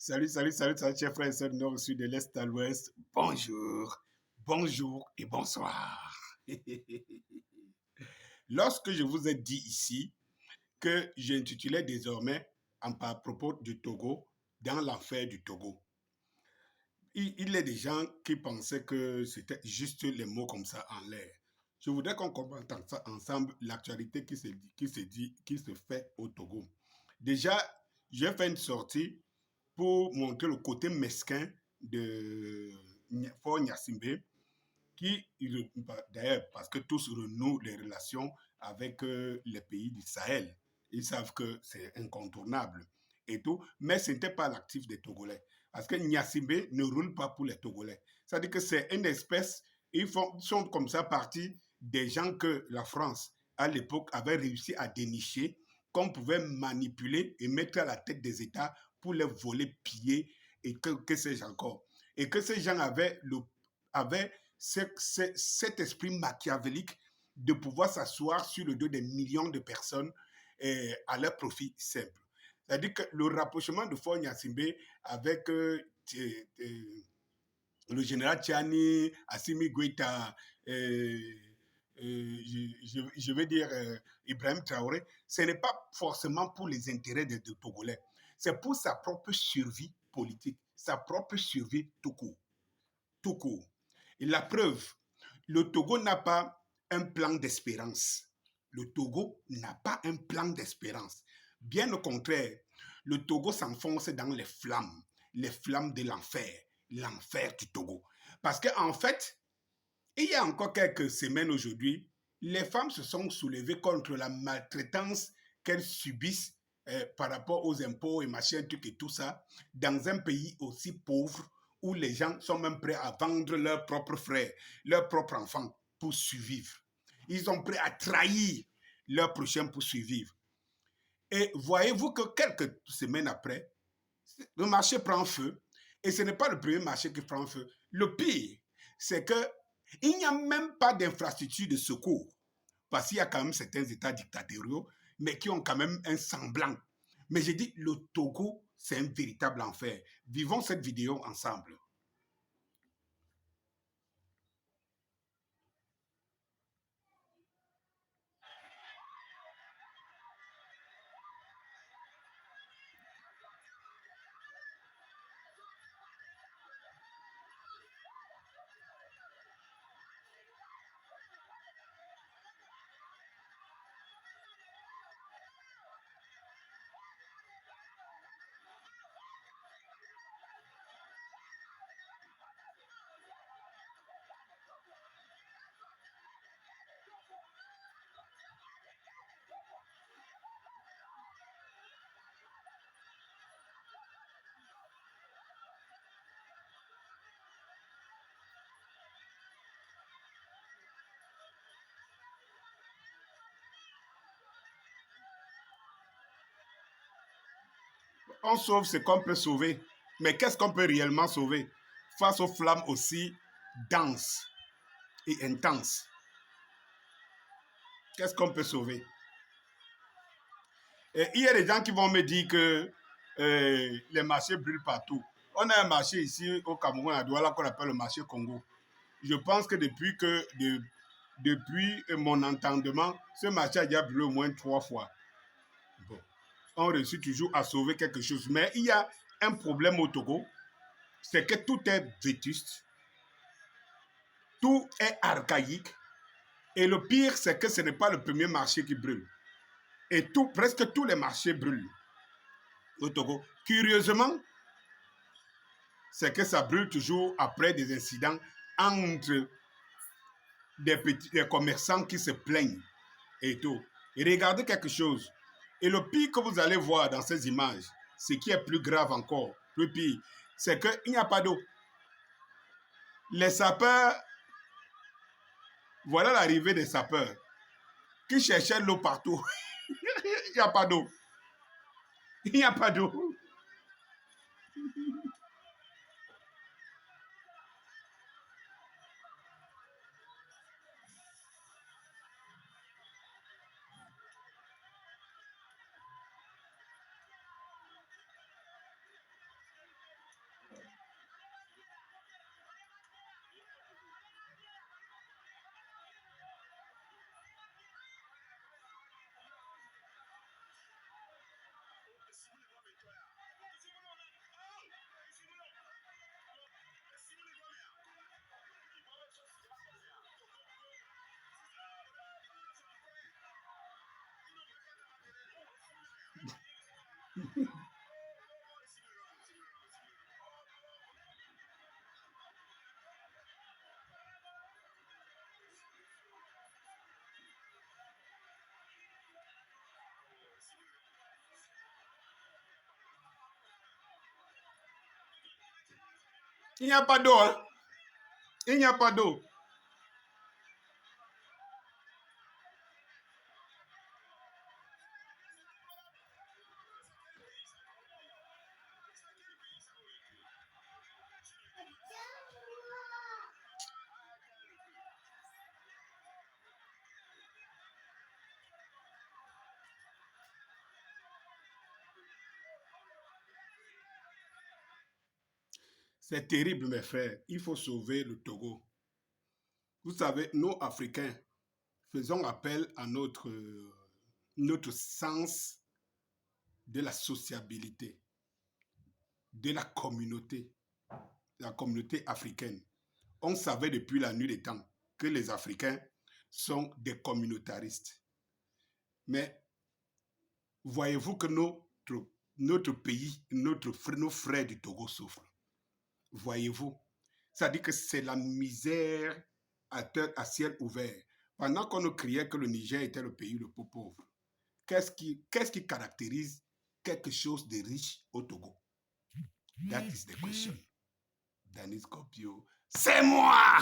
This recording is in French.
Salut, chers frères et sœurs du Nord au Sud, de l'Est à l'Ouest. Bonjour, bonjour et bonsoir. Lorsque je vous ai dit ici que j'intitulais désormais à propos du Togo, dans l'enfer du Togo, il y a des gens qui pensaient que c'était juste les mots comme ça en l'air. Je voudrais qu'on comprenne ensemble l'actualité qui se fait au Togo. Déjà, j'ai fait une sortie pour montrer le côté mesquin de Fort Gnassingbé, qui, d'ailleurs, parce que tous renouent les relations avec les pays du Sahel. Ils savent que c'est incontournable et tout, mais ce n'était pas l'actif des Togolais. Parce que Gnassingbé ne roule pas pour les Togolais. C'est-à-dire que c'est une espèce, sont comme ça partis des gens que la France, à l'époque, avait réussi à dénicher, qu'on pouvait manipuler et mettre à la tête des États pour les voler, piller, et que sais-je encore. Et que ces gens avaient cet esprit machiavélique de pouvoir s'asseoir sur le dos des millions de personnes à leur profit simple. C'est-à-dire que le rapprochement de Fort Gnassingbé avec le général Tchani, Assimi Goïta, je vais dire Ibrahim Traoré, ce n'est pas forcément pour les intérêts des Togolais. C'est pour sa propre survie politique, sa propre survie tout court. Tout court. Et la preuve, le Togo n'a pas un plan d'espérance. Le Togo n'a pas un plan d'espérance. Bien au contraire, le Togo s'enfonce dans les flammes de l'enfer, l'enfer du Togo. Parce qu'en fait, il y a encore quelques semaines aujourd'hui, les femmes se sont soulevées contre la maltraitance qu'elles subissent par rapport aux impôts et machin, truc et tout ça, dans un pays aussi pauvre où les gens sont même prêts à vendre leurs propres frères, leurs propres enfants pour survivre. Ils sont prêts à trahir leurs prochains pour survivre. Et voyez-vous que quelques semaines après, le marché prend feu. Et ce n'est pas le premier marché qui prend feu. Le pire, c'est qu'il n'y a même pas d'infrastructure de secours. Parce qu'il y a quand même certains États dictatoriaux, mais qui ont quand même un semblant. Mais j'ai dit, le Togo, c'est un véritable enfer. Vivons cette vidéo ensemble. On sauve ce qu'on peut sauver. Mais qu'est-ce qu'on peut réellement sauver face aux flammes aussi denses et intenses? Qu'est-ce qu'on peut sauver? Et il y a des gens qui vont me dire que les marchés brûlent partout. On a un marché ici au Cameroun, à Douala, qu'on appelle le marché Congo. Je pense que depuis mon entendement, ce marché a déjà brûlé au moins 3 fois. Bon. On réussit toujours à sauver quelque chose. Mais il y a un problème au Togo, c'est que tout est vétuste, tout est archaïque. Et le pire, c'est que ce n'est pas le premier marché qui brûle. Et presque tous les marchés brûlent au Togo. Curieusement, c'est que ça brûle toujours après des incidents entre des commerçants qui se plaignent et tout. Et regardez quelque chose. Et le pire que vous allez voir dans ces images, ce qui est plus grave encore, plus pire, c'est qu'il n'y a pas d'eau. Les sapeurs, voilà l'arrivée des sapeurs qui cherchaient l'eau partout. Il n'y a pas d'eau. Il n'y a pas d'eau. Il n'y a pas d'eau, hein? Il n'y a pas d'eau. C'est terrible, mes frères. Il faut sauver le Togo. Vous savez, nous, Africains, faisons appel à notre sens de la sociabilité, de la communauté africaine. On savait depuis la nuit des temps que les Africains sont des communautaristes. Mais voyez-vous que notre pays, nos frères du Togo souffrent. Voyez-vous, ça dit que c'est la misère à ciel ouvert. Pendant qu'on nous criait que le Niger était le pays le plus pauvre, qu'est-ce qui caractérise quelque chose de riche au Togo? That is the question. Danis Kopio, c'est moi!